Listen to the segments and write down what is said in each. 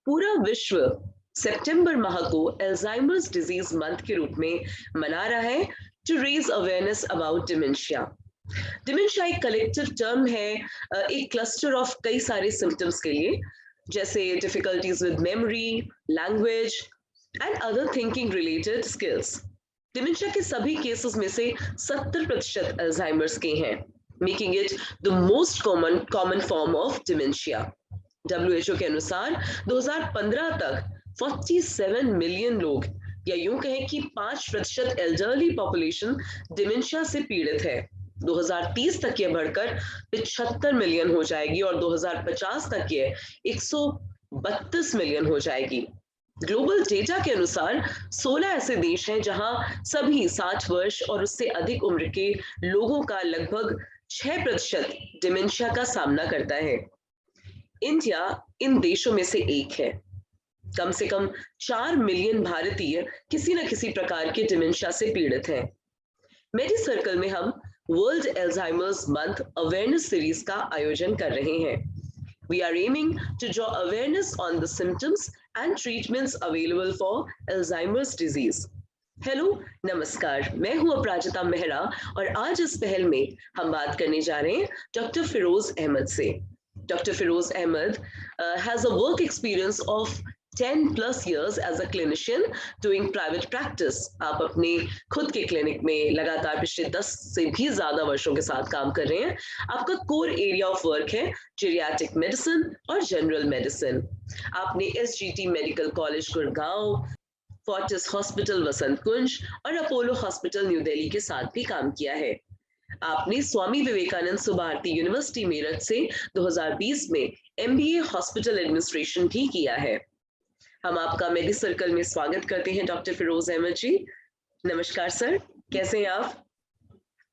पूरा विश्व सितंबर माह को अल्जाइमर्स डिजीज मंथ के रूप में मना रहा है to raise awareness about dementia. Dementia एक कलेक्टिव टर्म है, एक क्लस्टर ऑफ कई सारे सिम्टम्स के लिए, जैसे difficulties with memory, language and other thinking related skills. Dementia के सभी केसेस में से 70% अल्जाइमर्स के हैं, making it the most common form of dementia. WHO के अनुसार 2015 तक 47 मिलियन लोग, या यूं कहें कि 5% एल्डरली पॉपुलेशन डिमेंशिया से पीड़ित है। 2030 तक यह बढ़कर 75 मिलियन हो जाएगी और 2050 तक यह 132 मिलियन हो जाएगी। ग्लोबल डेटा के अनुसार 16 ऐसे देश हैं जहां सभी 60 वर्ष और उससे अधिक उम्र के लोगों का लगभग 6% डिमेंशिया का सामना करता है। इंडिया इन देशों में से एक है। कम से कम 4 मिलियन भारतीय किसी न किसी प्रकार के डिमेंशिया से पीड़ित हैं। मेडी सर्कल में हम world Alzheimer's month awareness series का आयोजन कर रहे हैं। We are aiming to draw awareness on the symptoms and treatments available for Alzheimer's disease. Hello, नमस्कार, मैं हूं अपराजिता मेहरा और आज इस पहल में हम बात करने जा रहे हैं डॉक्टर फिरोज अहमद से। Dr. Feroz Ahmed has a work experience of 10 plus years as a clinician doing private practice. आप अपने खुद के क्लिनिक में लगातार पिछले 10 से भी ज्यादा वर्षों के साथ काम कर रहे हैं। आपका कोर एरिया ऑफ वर्क है जीरियाट्रिक मेडिसिन और जनरल मेडिसिन। आपने SGT medical college Gurgaon, Fortis hospital Vasant Kunj और अपोलो हॉस्पिटल न्यू दिल्ली के साथ भी काम किया है। आपने स्वामी विवेकानंद सुभारती यूनिवर्सिटी मेरठ से 2020 में MBA हॉस्पिटल एडमिनिस्ट्रेशन भी किया है। हम आपका मेडी सर्कल में स्वागत करते हैं डॉक्टर फिरोज अहमद जी। नमस्कार सर, कैसे हैं आप?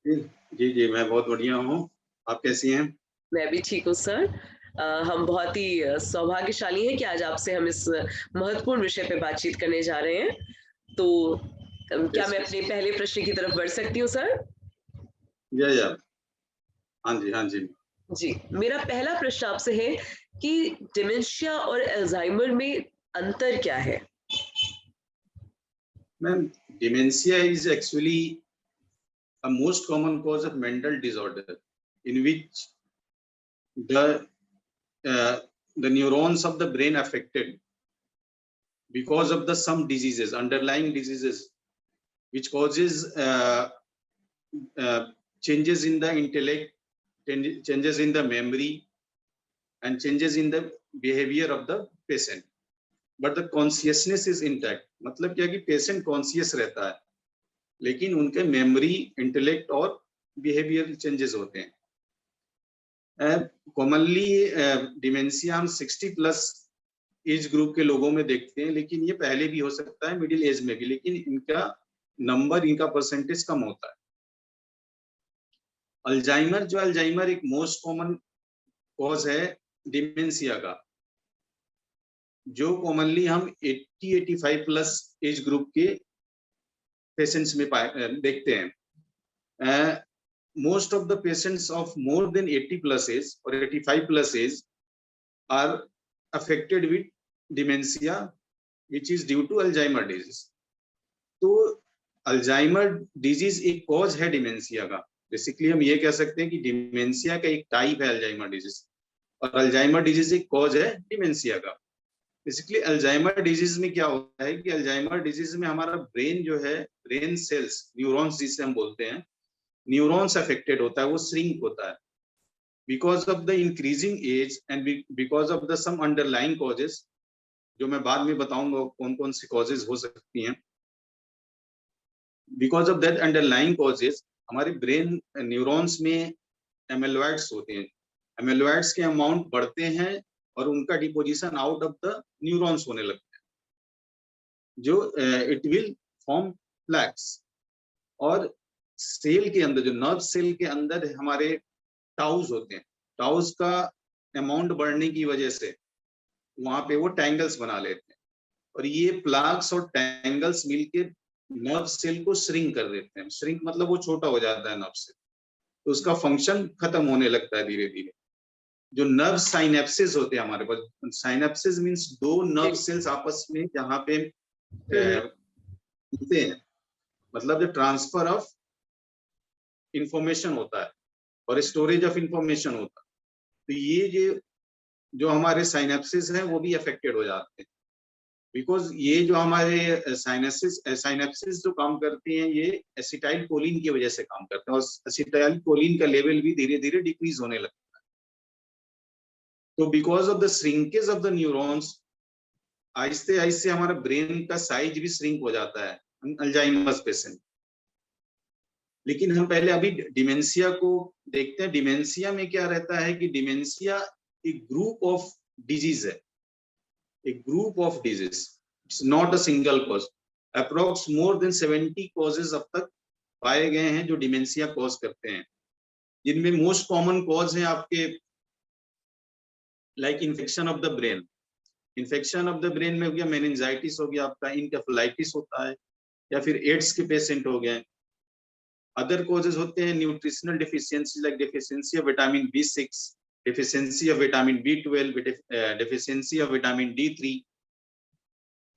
जी जी, मैं बहुत बढ़िया हूँ। आप कैसी हैं? मैं भी ठीक हूँ सर। हम बहुत ही सौभाग्यशाली हैं कि आज आपसे हम इस महत्वपूर्ण विषय पे बातचीत करने जा रहे हैं। तो क्या मैं अपने पहले प्रश्न की तरफ बढ़ सकती हूँ सर? या हाँ जी, हाँ जी। जी, मेरा पहला प्रश्न आपसे है कि डिमेंशिया और अल्जाइमर में अंतर क्या है? Ma'am, dementia is actually a most common cause of mental disorder in which the the neurons of the brain affected because of the some diseases, underlying diseases, which causes changes in the intellect, changes in the memory, and changes in the behavior of the patient. But the consciousness is intact. मतलब क्या कि patient conscious रहता है, लेकिन उनके memory, intellect और behaviour changes होते हैं। कॉमनली डिमेंशिया हम 60 प्लस एज ग्रुप के लोगों में देखते हैं, लेकिन ये पहले भी हो सकता है, मिडिल एज में भी, लेकिन इनका नंबर, इनका परसेंटेज कम होता है। अल्जाइमर एक मोस्ट कॉमन कॉज है डिमेंशिया का, जो कॉमनली हम 80-85 प्लस एज ग्रुप के पेशेंट्स में देखते हैं। Most of the patients of more than 80 plus age और 85 plus age are affected with dementia which is due to Alzheimer disease. तो अल्जाइमर डिजीज एक कॉज है डिमेंशिया का। बेसिकली हम ये कह सकते हैं कि डिमेंशिया का एक टाइप है अल्जाइमर डिजीज, और अल्जाइमर डिजीज एक कॉज है डिमेंशिया का। बेसिकली अल्जाइमर डिजीज में क्या होता है कि अल्जाइमर डिजीज में हमारा ब्रेन जो है, ब्रेन सेल्स, न्यूरॉन्स जिसे हम बोलते हैं, न्यूरॉन्स अफेक्टेड होता है, वो श्रिंक होता है because of the increasing age and because of the some underlying causes, जो मैं बाद में बताऊंगा कौन कौन सी कॉजेज हो सकती हैं। Because of that underlying causes हमारे ब्रेन न्यूरॉन्स में एमेलॉइड्स होते हैं। एमेलॉइड्स के अमाउंट बढ़ते हैं और उनका deposition out of the neurons होने लगता है, जो इट विल फॉर्म प्लैक्स। और सेल के अंदर, जो नर्व सेल के अंदर हमारे टाउज होते हैं, टाउज का अमाउंट बढ़ने की वजह से वहां पे वो टैंगल्स बना लेते हैं, और ये प्लाक्स और टैंगल्स मिलके नर्व सेल को श्रिंक कर देते हैं। श्रिंक मतलब वो छोटा हो जाता है नर्व सेल, तो उसका फंक्शन खत्म होने लगता है धीरे धीरे। जो नर्व साइनेप्सिस होते हैं हमारे पास, साइनेप्सिस मींस दो नर्व सेल्स आपस में जहाँ पे मिलते हैं, मतलब जो ट्रांसफर ऑफ इंफॉर्मेशन होता है और स्टोरेज ऑफ इंफॉर्मेशन होता है, तो ये जो हमारे साइनेप्सिस हैं वो भी अफेक्टेड हो जाते हैं, बिकॉज ये जो हमारे साइनेप्सिस जो काम करती हैं ये एसिटाइल कोलिन की वजह से काम करते हैं, और एसिटाइल कोलिन का लेवल भी धीरे धीरे डिक्रीज होने लगता है। तो because of the shrinkage of the neurons, आहिस्ते आहिस्ते हमारा ब्रेन का साइज भी श्रिंक हो जाता है अल्जाइमर्स पेशेंट। लेकिन हम पहले अभी डिमेंशिया को देखते हैं। डिमेंशिया में क्या रहता है कि डिमेंशिया एक ग्रुप ऑफ डिजीज है, एक group of disease, it's not a single cause. Approx more than 70 causes अब तक पाए गए हैं जो डिमेंशिया कॉज करते हैं, जिनमें मोस्ट कॉमन कॉज है आपके like infection of the brain. Infection of the brain में हो गया मेनिंजाइटिस, हो गया आपका इनकेफेलाइटिस होता है, या फिर एड्स के पेशेंट हो गए। अदर कॉजेज होते हैं nutritional deficiency, like deficiency of vitamin B6, deficiency of vitamin B12, deficiency of vitamin D3,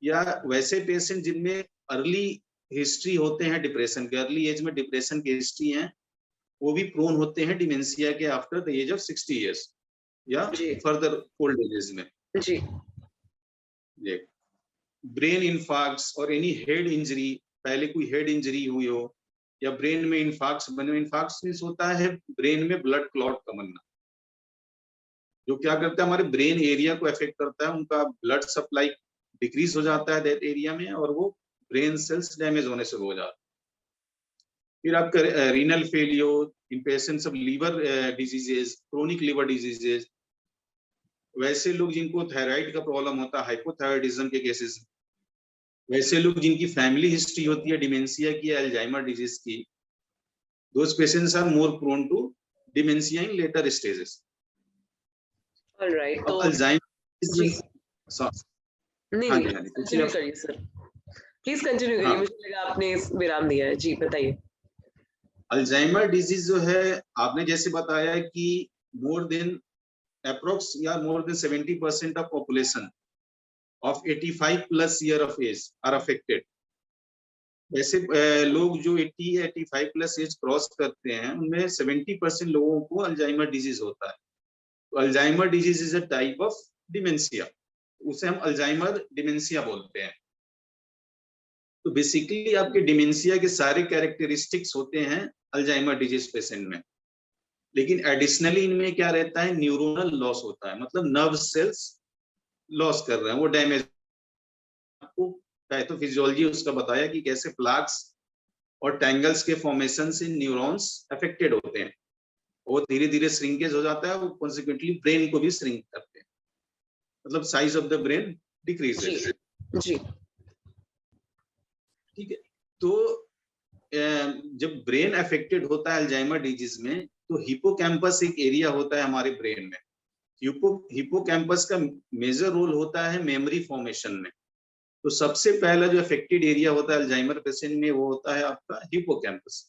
या वैसे पेशेंट जिनमें अर्ली हिस्ट्री होते हैं डिप्रेशन के, अर्ली एज में डिप्रेशन की हिस्ट्री है, वो भी प्रोन होते हैं डिमेंशिया के after the age of 60 years या फर्दर ओल्ड एजेस में। जी। ब्रेन इन्फार्क्ट्स और एनी हेड इंजरी, पहले कोई हेड इंजरी हुई हो या ब्रेन में इन्फार्क्ट्स बने। इन्फार्क्ट्स मींस होता है ब्रेन में ब्लड क्लॉट का बनना, जो क्या करता है हमारे ब्रेन एरिया को अफेक्ट करता है, उनका ब्लड सप्लाई डिक्रीज हो जाता है दैट एरिया में, और वो ब्रेन सेल्स डैमेज होने शुरू हो जाते हैं। फिर आपका renal failure in patients of liver diseases, chronic liver diseases, वैसे लोग जिनको थायराइड का प्रॉब्लम होता है, हाइपोथायराइडिज्म के केसेस, वैसे लोग जिनकी फैमिली हिस्ट्री होती है डिमेंशिया की या अल्जाइमर डिजीज की, those patients are more prone to dementia in later stages. Alright, तो अल्जाइमर नहीं कंटिन्यू करिए सर, प्लीज कंटिन्यू करिए। मुझे लगा आपने विराम दिया है। जी बताइए। अल्जाइमर डिजीज जो है, आपने जैसे बताया कि मोर देन अप्रोक्स या more than 70% of population of 85 plus year of age are affected। वैसे लोग जो 80 या 85 प्लस एज क्रॉस करते हैं उनमें 70% लोगों को अल्जाइमर डिजीज होता है। तो Alzheimer disease is a type of dementia, उसे हम अल्जाइमर डिमेंशिया बोलते हैं। तो बेसिकली आपके डिमेंशिया के सारे कैरेक्टरिस्टिक्स होते हैं अल्जाइमर डिजीज पेशेंट में, लेकिन एडिशनली इनमें क्या रहता है, न्यूरोनल लॉस होता है, मतलब नर्व सेल्स लॉस कर रहे हैं, वो डैमेज। आपको पैथोफिजियोलॉजी उसका बताया कि कैसे प्लाक्स और टैंगल्स के फॉर्मेशन से न्यूरॉन्स अफेक्टेड होते हैं, वो धीरे धीरे श्रिंकेज हो जाता है, वो कॉन्सिक्वेंटली ब्रेन को भी श्रिंक करते हैं, मतलब size of the brain decreases. जी ठीक है। तो जब ब्रेन अफेक्टेड होता है अल्जाइमर डिजीज में, तो हिपोकैम्पस एक एरिया होता है हमारे ब्रेन में। हिपोकैम्पस का मेजर रोल होता है मेमोरी फॉर्मेशन में। तो सबसे पहला जो अफेक्टेड एरिया होता है अल्जाइमर पेशेंट में, वो होता है आपका हिपोकैम्पस।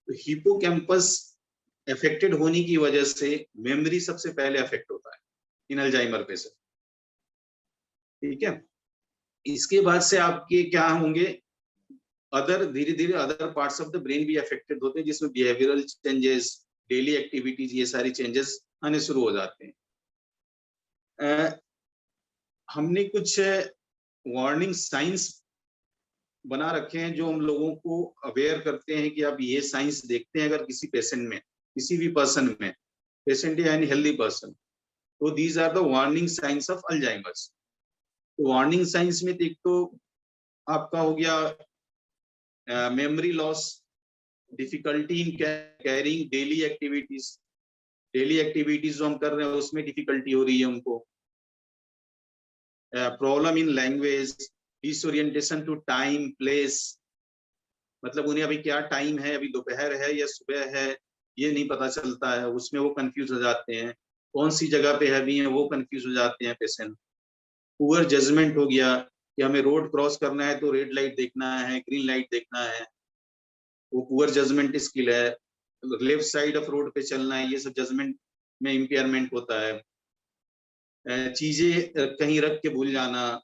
तो हिपोकैम्पस अफेक्टेड होने की वजह से मेमोरी सबसे पहले अफेक्ट होता है इन अल्जाइमर पेशेंट। ठीक है। इसके बाद से आपके क्या होंगे, अदर धीरे धीरे other parts of the brain भी अफेक्टेड होते हैं, जिसमें बिहेवियरल चेंजेस, डेली एक्टिविटीज, ये सारी चेंजेस आने शुरू हो जाते हैं। हमने कुछ वार्निंग साइंस बना रखे हैं जो हम लोगों को अवेयर करते हैं कि आप ये साइंस देखते हैं अगर किसी पेशेंट में, किसी भी पर्सन में, पेशेंट या एनी हेल्दी पर्सन, तो these are the warning signs of Alzheimer's. तो वार्निंग साइंस में एक तो आपका हो गया memory loss, difficulty in carrying daily activities, daily activities जो हम कर रहे हैं उसमें डिफिकल्टी हो रही है उनको, problem in language, disorientation to time place, मतलब उन्हें अभी क्या टाइम है, अभी दोपहर है या सुबह है ये नहीं पता चलता है, उसमें वो कंफ्यूज हो जाते हैं, कौन सी जगह पे अभी है वो कंफ्यूज हो जाते हैं पेशेंट। पुअर जजमेंट हो गया कि हमें रोड क्रॉस करना है तो रेड लाइट देखना है, ग्रीन लाइट देखना है, वो पुअर जजमेंट स्किल है। लेफ्ट साइड ऑफ रोड पे चलना है, ये सब जजमेंट में इम्पेयरमेंट होता है, चीजें कहीं रख के भूल जाना,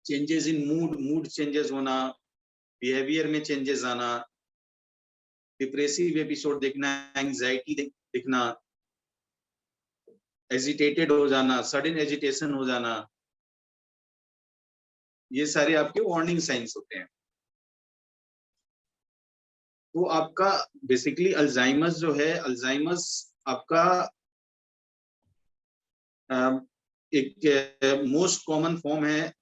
चेंजेस इन मूड चेंजेस होना, बिहेवियर में चेंजेस आना, डिप्रेसिव एपिसोड देखना, एंजाइटी दिखना, एजिटेटेड हो जाना, सडन एजिटेशन हो जाना, ये सारे आपके वार्निंग साइंस होते हैं। तो आपका बेसिकली अल्जाइमर्स जो है, अल्जाइमर्स आपका एक मोस्ट कॉमन फॉर्म है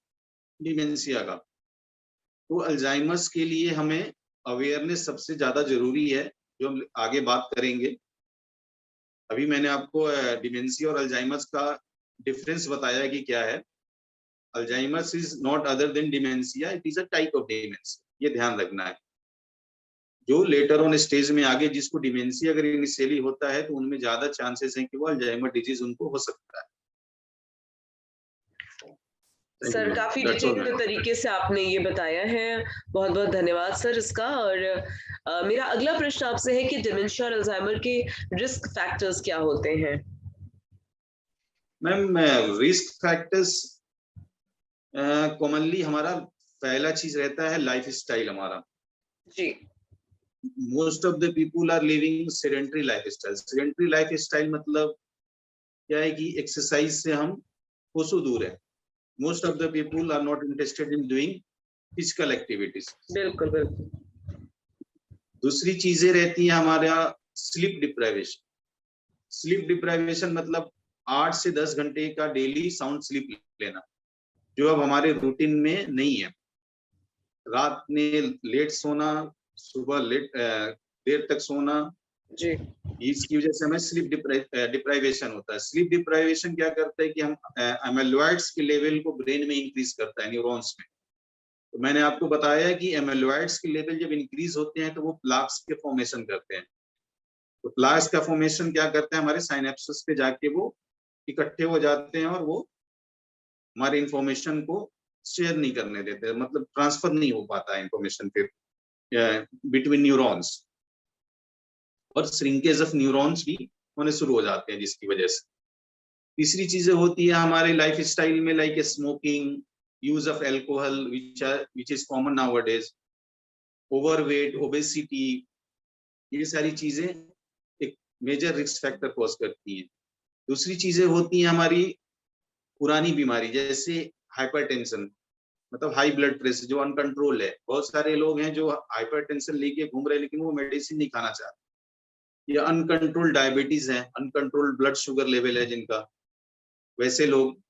डिमेंशिया का। तो अल्जाइमर्स के लिए हमें अवेयरनेस सबसे ज्यादा जरूरी है, जो हम आगे बात करेंगे। अभी मैंने आपको डिमेंशिया और अल्जाइमर्स का डिफरेंस बताया कि क्या है। Alzheimer's is not other than dementia, it is a type of dementia, ये ध्यान रखना है। जो लेटर ऑन स्टेज में आगे जिसको डिमेंशिया अगर इनिशियली होता है तो उनमें ज्यादा चांसेस हैं कि वो अल्जाइमर डिजीज उनको हो सकता है। सर काफी डिटेल्ड तरीके से आपने ये बताया है, बहुत बहुत धन्यवाद सर इसका। और मेरा अगला प्रश्न आपसे है कि डिमेंशिया और अल्जाइमर के रिस्क फैक्टर्स क्या होते हैं? मैम रिस्क फैक्टर्स कॉमनली हमारा पहला चीज रहता है लाइफ स्टाइल हमारा जी। Most of the people are living sedentary lifestyle. Sedentary lifestyle मतलब क्या है कि एक्सरसाइज से हम कोसों दूर है। Most of the people are not interested in doing physical activities. बिल्कुल बिल्कुल। दूसरी चीजें रहती हैं हमारा स्लीप डिप्राइवेशन। स्लीप डिप्राइवेशन मतलब 8 से 10 घंटे का डेली साउंड स्लीप लेना, जो अब हमारे रूटीन में नहीं है। रात में लेट सोना, सुबह लेट देर तक सोना, जी। इसकी वजह से हमें स्लीप डिप्राइवेशन होता है। स्लीप डिप्राइवेशन क्या करता है कि हम एमेलॉइड्स के लेवल को ब्रेन में इंक्रीज करता है, न्यूरॉन्स में। तो मैंने आपको बताया कि एमेलॉइड्स के लेवल जब इंक्रीज होते हैं तो वो प्लाक्स के फॉर्मेशन करते हैं। तो प्लाक्स का फॉर्मेशन क्या करते हैं, हमारे साइनेप्सिस पे जाके वो इकट्ठे हो जाते हैं और वो हमारे इंफॉर्मेशन को शेयर नहीं करने देते, मतलब ट्रांसफर नहीं हो पाता है इंफॉर्मेशन फिर बिटवीन न्यूरॉन्स, और श्रिंकेज ऑफ न्यूरॉन्स भी होने शुरू हो जाते हैं जिसकी वजह से। तीसरी चीजें होती है हमारे लाइफ स्टाइल में, like smoking, use of alcohol which is common nowadays, overweight, obesity, ये सारी चीजें एक मेजर रिस्क फैक्टर कॉज करती हैं। दूसरी चीजें होती हैं हमारी पुरानी बीमारी, जैसे हाइपरटेंशन, मतलब हाई ब्लड प्रेशर जो अनकंट्रोल है। बहुत सारे लोग हैं जो हाइपरटेंशन लेके घूम रहे हैं लेकिन वो मेडिसिन नहीं खाना चाहते। या अनकंट्रोल डायबिटीज है, अनकंट्रोल ब्लड शुगर लेवल है जिनका, वैसे लोग।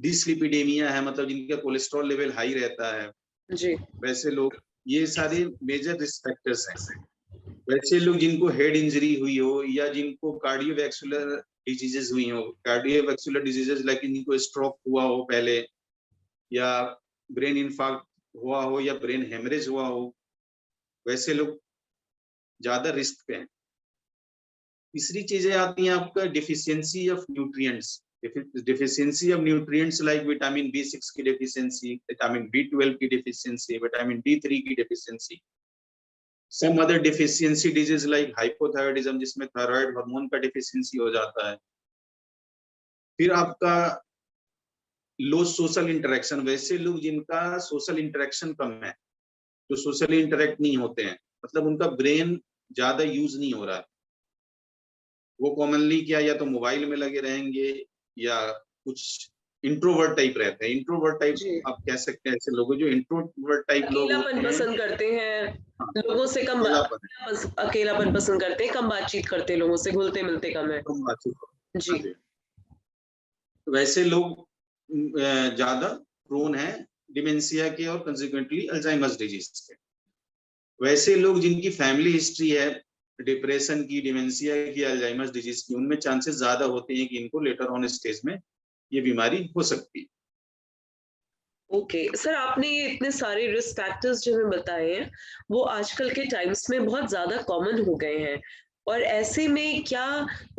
डिस्लिपिडेमिया है, मतलब जिनका कोलेस्ट्रॉल लेवल हाई रहता है, जी। वैसे लोग। ये सारे मेजर रिस्क फैक्टर्स हैं। वैसे लोग जिनको हेड इंजरी हुई हो या जिनको कार्डियोवैस्कुलर डिजीजेस हुई हो, कार्डियोवैस्कुलर डिजीजेस लाइक जिनको स्ट्रोक हुआ हो पहले, या ब्रेन इन्फार्क्ट हुआ हो, या ब्रेन हेमरेज हुआ हो, वैसे लोग ज्यादा रिस्क पे हैं। तीसरी चीजें आती हैं आपका deficiency of nutrients. Deficiency of nutrients like vitamin B6 की डिफिशियंसी, विटामिन B12 की डिफिशियंसी, विटामिन D3 की deficiency. Some other deficiency disease like hypothyroidism, जिसमें थायराइड हार्मोन का डिफिशियंसी हो जाता है। फिर आपका लो सोशल इंटरेक्शन, वैसे लोग जिनका सोशल इंटरेक्शन कम है, जो सोशली इंटरेक्ट नहीं होते हैं, मतलब उनका ब्रेन ज्यादा यूज नहीं हो रहा है, वो कॉमनली क्या या तो मोबाइल में लगे रहेंगे या कुछ इंट्रोवर्ट टाइप रहते हैं। इंट्रोवर्ट टाइप आप कह सकते हैं ऐसे लोग जो इंट्रोवर्ट टाइप लोग होते हैं, पसंद करते हैं, हाँ, लोगों से कम अकेलापन पसंद करते हैं, कम बातचीत करते हैं, लोगों से घुलते मिलते कम है। जी। वैसे लोग ज्यादा प्रोन है डिमेंशिया के और कंसिक्वेंटली अल्जाइमर्स डिजीज के। वैसे लोग जिनकी फैमिली हिस्ट्री है डिप्रेशन की, डिमेंशिया की, अल्जाइमर्स डिजीज की, उनमें चांसेस ज्यादा होते हैं कि इनको लेटर ऑन स्टेज में ये बीमारी हो सकती है। ओके सर, आपने ये इतने सारे रिस्क फैक्टर्स जो हमें बताए हैं वो आजकल के टाइम्स में बहुत ज्यादा कॉमन हो गए हैं। और ऐसे में क्या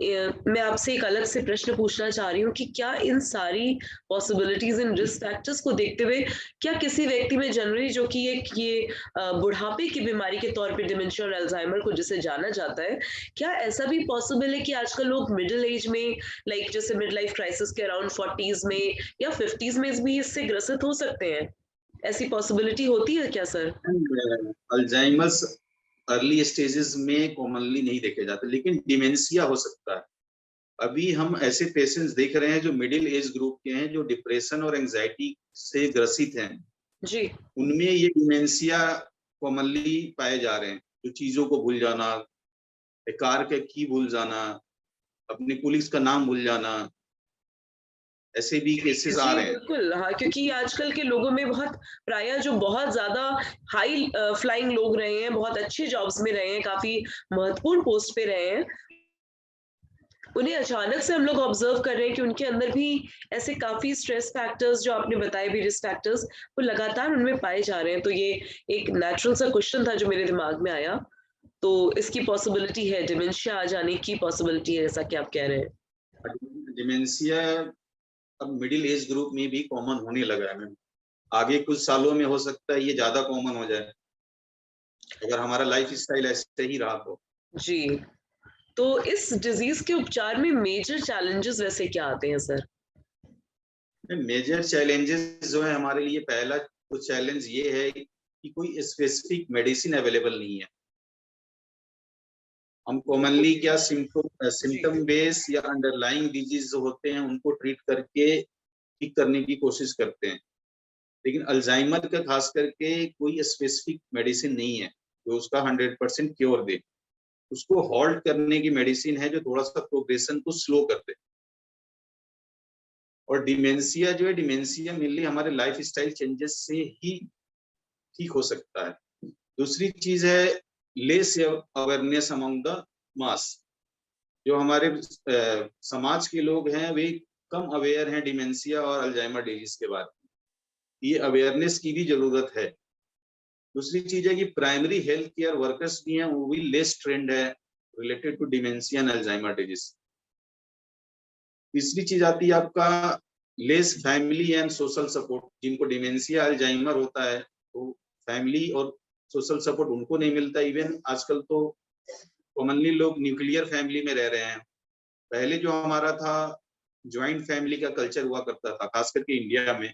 मैं आपसे एक अलग से प्रश्न पूछना चाह रही हूँ कि क्या इन सारी पॉसिबिलिटीज इन रिस्क फैक्टर्स को देखते हुए क्या किसी व्यक्ति में जनरली जो कि ये बुढ़ापे की बीमारी के तौर पे डिमेंशिया और अल्जाइमर को जिसे जाना जाता है, क्या ऐसा भी पॉसिबल है कि आजकल लोग मिडिल एज में लाइक जैसे मिड लाइफ क्राइसिस के अराउंड 40s में या 50s में भी इससे ग्रसित हो सकते हैं? ऐसी पॉसिबिलिटी होती है क्या सर? अल्जाइमर्स अर्ली स्टेजेस में कॉमनली नहीं देखे जाते, लेकिन डिमेंशिया हो सकता है। अभी हम ऐसे पेशेंट्स देख रहे हैं जो मिडिल एज ग्रुप के हैं, जो डिप्रेशन और एंजाइटी से ग्रसित हैं। जी। उनमें ये डिमेंशिया कॉमनली पाए जा रहे हैं, जो चीजों को भूल जाना, कार के की भूल जाना, अपने पुलिस का नाम भूल जाना, ऐसे भी केसेस आ जी, रहे हैं। बिल्कुल। हाँ, क्योंकि आजकल के लोगों में बहुत प्रायः जो बहुत ज़्यादा हाई फ्लाइंग लोग रहे हैं, बहुत अच्छी जॉब्स में रहे हैं, काफ़ी महत्वपूर्ण पोस्ट पे रहे हैं, उन्हें अचानक से हम लोग ऑब्ज़र्व कर रहे हैं कि उनके अंदर भी ऐसे काफ़ी स्ट्रेस फैक्टर्स जो आपने बताए भी रिस्क फैक्टर्स, वो लगातार उनमें पाए जा रहे हैं। तो ये एक नेचुरल सा क्वेश्चन था जो मेरे दिमाग में आया। तो इसकी पॉसिबिलिटी है, डिमेंशिया आ जाने की पॉसिबिलिटी है, जैसा कि आप कह रहे हैं। डिमेंशिया अब मिडिल एज ग्रुप में भी कॉमन होने लगा है मैम। आगे कुछ सालों में हो सकता है ये ज्यादा कॉमन हो जाए, अगर हमारा लाइफ स्टाइल ऐसे ही रहा तो। जी। तो इस डिज़ीज़ के उपचार में मेजर चैलेंजेस वैसे क्या आते हैं सर? मेजर चैलेंजेस जो है हमारे लिए, पहला कुछ चैलेंज ये है कि कोई स्पेसिफिक मेडिसिन अवेलेबल नहीं है। हम कॉमनली क्या जी। सिम्टम बेस या अंडरलाइंग डिजीज जो होते हैं उनको ट्रीट करके ठीक करने की कोशिश करते हैं, लेकिन अल्जाइमर का खास करके कोई स्पेसिफिक मेडिसिन नहीं है जो उसका 100% क्योर दे। उसको हॉल्ट करने की मेडिसिन है जो थोड़ा सा प्रोग्रेशन को स्लो कर दे। और डिमेंशिया जो है, डिमेंशिया मेनली हमारे लाइफ स्टाइल चेंजेस से ही ठीक हो सकता है। दूसरी चीज है less awareness among the mass. जो हमारे समाज के लोग हैं वे कम अवेयर हैं डिमेंशिया और अल्जाइमर डिजीज के बारे में। ये अवेयरनेस की भी जरूरत है। दूसरी चीज है कि प्राइमरी हेल्थ केयर वर्कर्स भी हैं, वो भी लेस ट्रेंड है related to dementia and Alzheimer disease. तीसरी चीज आती है आपका less family and social support. जिनको डिमेंशिया अल्जाइमर होता है तो फैमिली और सोशल सपोर्ट उनको नहीं मिलता। इवन आजकल तो कॉमनली लोग न्यूक्लियर फैमिली में रह रहे हैं। पहले जो हमारा था ज्वाइंट फैमिली का कल्चर हुआ करता था, खास करके इंडिया में।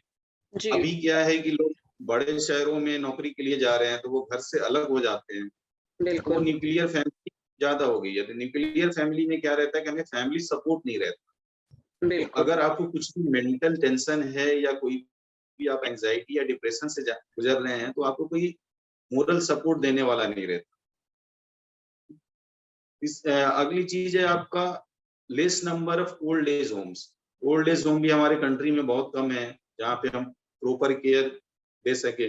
जी, अभी क्या है कि लोग बड़े शहरों में नौकरी के लिए जा रहे हैं तो वो घर से अलग हो जाते हैं, तो वो बिल्कुल, न्यूक्लियर फैमिली ज्यादा हो गई है। तो न्यूक्लियर फैमिली में क्या रहता है कि हमें फैमिली सपोर्ट नहीं रहता। तो बिल्कुल। अगर आपको कुछ भी मेंटल टेंशन है या कोई भी आप एंजाइटी या डिप्रेशन से गुजर रहे हैं तो आपको कोई मोरल सपोर्ट देने वाला नहीं रहता। अगली चीज है आपका less number of old age homes. Old age home भी हमारे कंट्री में बहुत कम है जहाँ पे हम प्रॉपर केयर दे सके।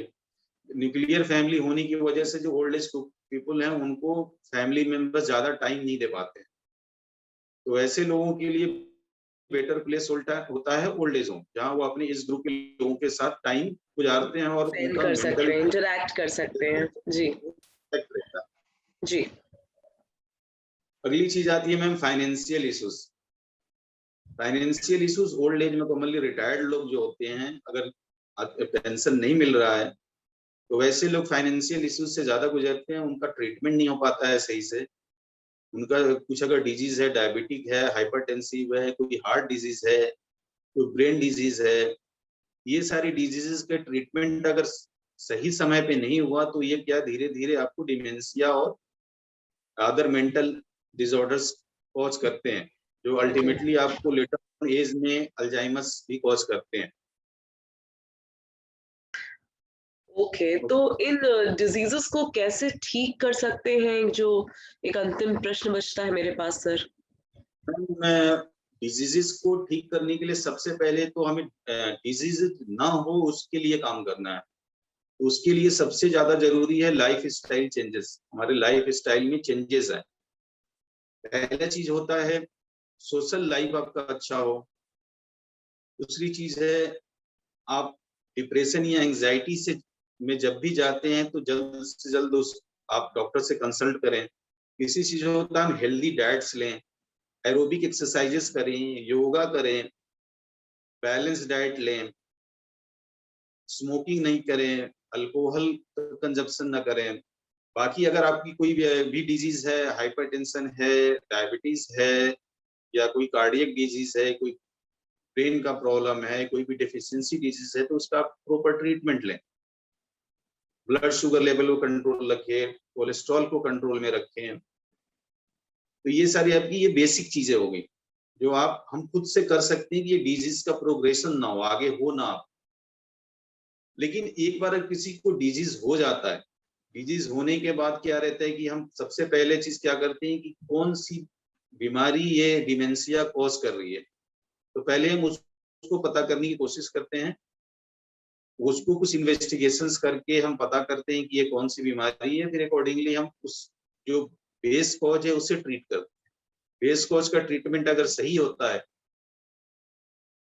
न्यूक्लियर फैमिली होने की वजह से जो ओल्ड एज पीपल हैं उनको फैमिली मेंबर्स ज्यादा टाइम नहीं दे पाते। तो ऐसे लोगों के लिए बेटर प्लेस होता है ओल्ड एज होम, जहाँ वो अपने इस ग्रुप के लोगों के साथ टाइम गुजारते हैं और स्पेंड उनका कर सकते मेंटल हैं, इंटरैक्ट कर सकते हैं। जी, रहता है। जी, अगली चीज आती है ma'am financial issues. Financial issues old age में कॉमनली रिटायर्ड लोग जो होते हैं, अगर पेंशन नहीं मिल रहा है तो वैसे लोग फाइनेंशियल इश्यूज से ज्यादा गुजरते हैं। उनका ट्रीटमेंट नहीं हो पाता है सही से। उनका कुछ अगर डिजीज है, डायबिटिक है, हाइपरटेंसिव है, कोई हार्ट डिजीज है, कोई ब्रेन डिजीज है, ये सारी डिजीजेस के ट्रीटमेंट अगर सही समय पे नहीं हुआ तो ये क्या धीरे धीरे आपको डिमेंशिया और अदर मेंटल डिसऑर्डर्स कॉज करते हैं, जो जी। अल्टीमेटली आपको लेटर एज में अल्जाइमर्स भी कॉज करते हैं। ओके, तो इन डिज़ीज़ेज़ को कैसे ठीक कर सकते हैं? जो एक अंतिम प्रश्न बचता है मेरे पास सर। डिजीजेस को ठीक करने के लिए सबसे पहले तो हमें डिजीज ना हो उसके लिए काम करना है। उसके लिए सबसे ज्यादा जरूरी है लाइफ स्टाइल चेंजेस। हमारे लाइफ स्टाइल में चेंजेस है। पहला चीज होता है सोशल लाइफ आपका अच्छा हो। दूसरी चीज है आप डिप्रेशन या एंजाइटी से में जब भी जाते हैं तो जल्द से जल्द उस आप डॉक्टर से कंसल्ट करें, किसी चीज होता है हम हेल्दी डाइट्स लें, एरोबिक एक्सरसाइजेस करें, योगा करें, बैलेंस डाइट लें, स्मोकिंग नहीं करें, अल्कोहल कंजप्शन न करें। बाकी अगर आपकी कोई भी डिजीज है, हाइपरटेंशन है, डायबिटीज है, या कोई कार्डियक डिजीज है, कोई ब्रेन का प्रॉब्लम है, कोई भी डेफिशिएंसी डिजीज है, तो उसका आप प्रॉपर ट्रीटमेंट लें। ब्लड शुगर लेवल को कंट्रोल रखें, कोलेस्ट्रॉल को कंट्रोल में रखें। तो ये सारी आपकी ये बेसिक चीजें हो गई जो आप हम खुद से कर सकते हैं कि ये डिजीज का प्रोग्रेशन ना हो, आगे हो ना आप। लेकिन एक बार किसी को डिजीज हो जाता है, डिजीज होने के बाद क्या रहता है कि हम सबसे पहले चीज क्या करते हैं कि कौन सी बीमारी ये डिमेंशिया कॉज कर रही है। तो पहले हम उसको पता करने की कोशिश करते हैं, उसको कुछ इन्वेस्टिगेशंस करके हम पता करते हैं कि ये कौन सी बीमारी है, फिर अकॉर्डिंगली हम उस जो बेस कॉज है उससे ट्रीट करते हैं। बेस कॉज का ट्रीटमेंट अगर सही होता है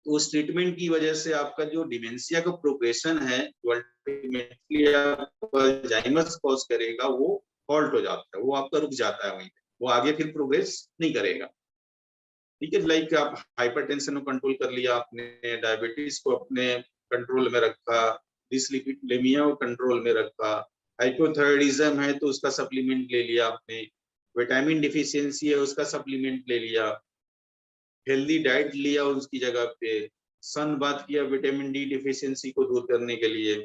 तो उस ट्रीटमेंट की वजह से आपका जो डिमेंशिया का प्रोग्रेशन है, जो अल्टीमेटली अल्जाइमर्स कॉज करेगा, वो हॉल्ट हो जाता है, वो आपका रुक जाता है वहीं पे, वो आगे फिर प्रोग्रेस नहीं करेगा। ठीक है, लाइक आप हाइपरटेंशन को कंट्रोल कर लिया आपने, डायबिटीज को अपने कंट्रोल में रखा, डिसलिपिडेमिया को कंट्रोल में रखा, हाइपोथायराइडिज्म है तो उसका सप्लीमेंट ले लिया आपने, विटामिन डिफिशियंसी है उसका सप्लीमेंट ले लिया, हेल्दी डाइट लिया उसकी जगह पे, सन बात किया विटामिन डी डिफिशियंसी को दूर करने के लिए।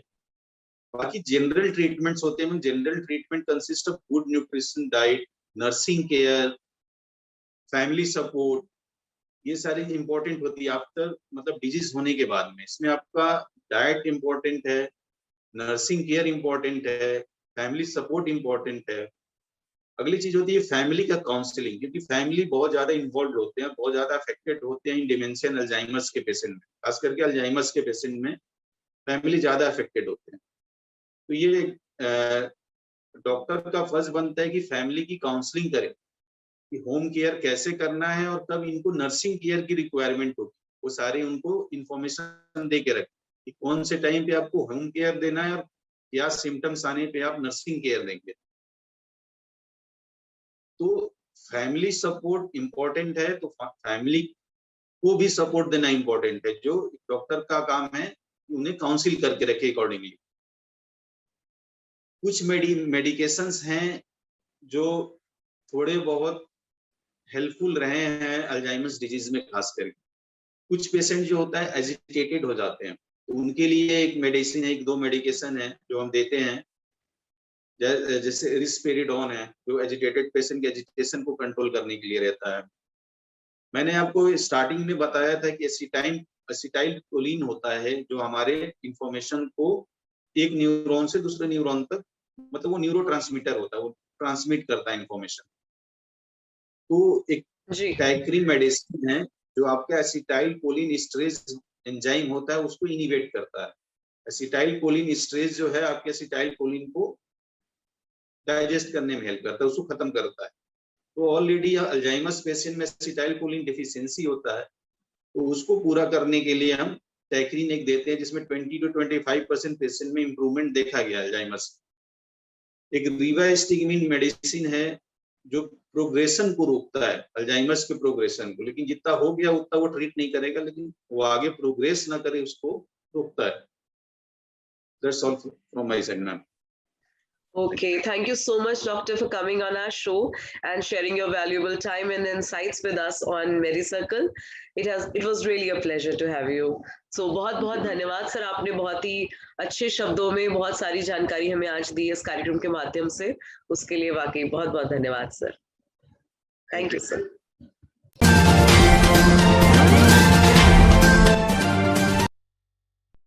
बाकी जनरल ट्रीटमेंट्स होते हैं, general treatment consist of good nutrition diet, nursing care, family support, ये सारी इंपॉर्टेंट होती है आफ्टर मतलब डिजीज होने के बाद में। इसमें आपका डाइट इंपॉर्टेंट है, नर्सिंग केयर इंपॉर्टेंट है, फैमिली सपोर्ट इंपॉर्टेंट है। अगली चीज होती है फैमिली का काउंसलिंग, क्योंकि फैमिली बहुत ज्यादा इन्वॉल्व होते हैं, बहुत ज्यादा अफेक्टेड होते हैं डिमेंशिया अल्जाइमर्स के पेशेंट में, खास करके अल्जाइमर्स के पेशेंट में फैमिली ज्यादा अफेक्टेड होते हैं। तो ये डॉक्टर का फर्ज बनता है कि फैमिली की काउंसलिंग करे कि होम केयर कैसे करना है और कब इनको नर्सिंग केयर की रिक्वायरमेंट होगी, वो सारी उनको इंफॉर्मेशन दे के रखें कि कौन से टाइम पे आपको होम केयर देना है और क्या सिम्टम्स आने पे आप नर्सिंग केयर देंगे। तो फैमिली सपोर्ट इम्पोर्टेंट है, तो फैमिली को भी सपोर्ट देना इम्पोर्टेंट है, जो डॉक्टर का काम है उन्हें काउंसिल करके रखे अकॉर्डिंगली। कुछ मेडिकेशंस हैं जो थोड़े बहुत हेल्पफुल रहे हैं अल्जाइमर्स डिजीज में, खास करके कुछ पेशेंट जो होता है एजिटेटेड हो जाते हैं, तो उनके लिए एक मेडिसिन है, एक दो मेडिकेशन है जो हम देते हैं, जैसे रिस्पेरिडोन है जो एजिटेटेड पेशेंट के एजिटेशन को कंट्रोल करने के लिए रहता है। मैंने आपको स्टार्टिंग में बताया था कि एसिटाइल कोलिन होता है जो हमारे इंफॉर्मेशन को एक न्यूरॉन से दूसरे न्यूरॉन तक, मतलब वो न्यूरोट्रांसमीटर होता है, वो ट्रांसमिट करता है इंफॉर्मेशन। तो एक टाइक्री मेडिसिन है जो आपका एसिटाइल कोलिन स्ट्रेस एंजाइम होता है उसको इनिवेट करता है। एसिटाइल कोलिन स्ट्रेस जो है आपके एसिटाइल कोलिन को डाइजेस्ट करने में हेल्प करता है, उसको खत्म करता है। तो ऑलरेडी अल्जाइमर्स पेशेंट में एसिटाइल कोलिन डिफिशियंसी होता है, तो उसको पूरा करने के लिए हम टैक्रीन एक देते हैं जिसमें 20 to 25% पेशेंट में इंप्रूवमेंट देखा गया अल्जाइमर्स। एक रिवास्टिगमिन मेडिसिन है जो प्रोग्रेशन को रोकता है, अल्जाइमर्स के प्रोग्रेशन को, लेकिन जितना हो गया उतना वो ट्रीट नहीं करेगा, लेकिन वो आगे प्रोग्रेस ना करे उसको रोकता है। That's all from my side, ma'am. Okay, thank you so much, Doctor, for coming on our show and sharing your valuable time and insights with us on MediCircle. It was really a pleasure to have you. So बहुत बहुत धन्यवाद sir, आपने बहुत ही अच्छे शब्दों में बहुत सारी जानकारी हमें आज दी इस कार्यक्रम के माध्यम से, उसके लिए वाकई बहुत बहुत धन्यवाद सर। Thank you sir.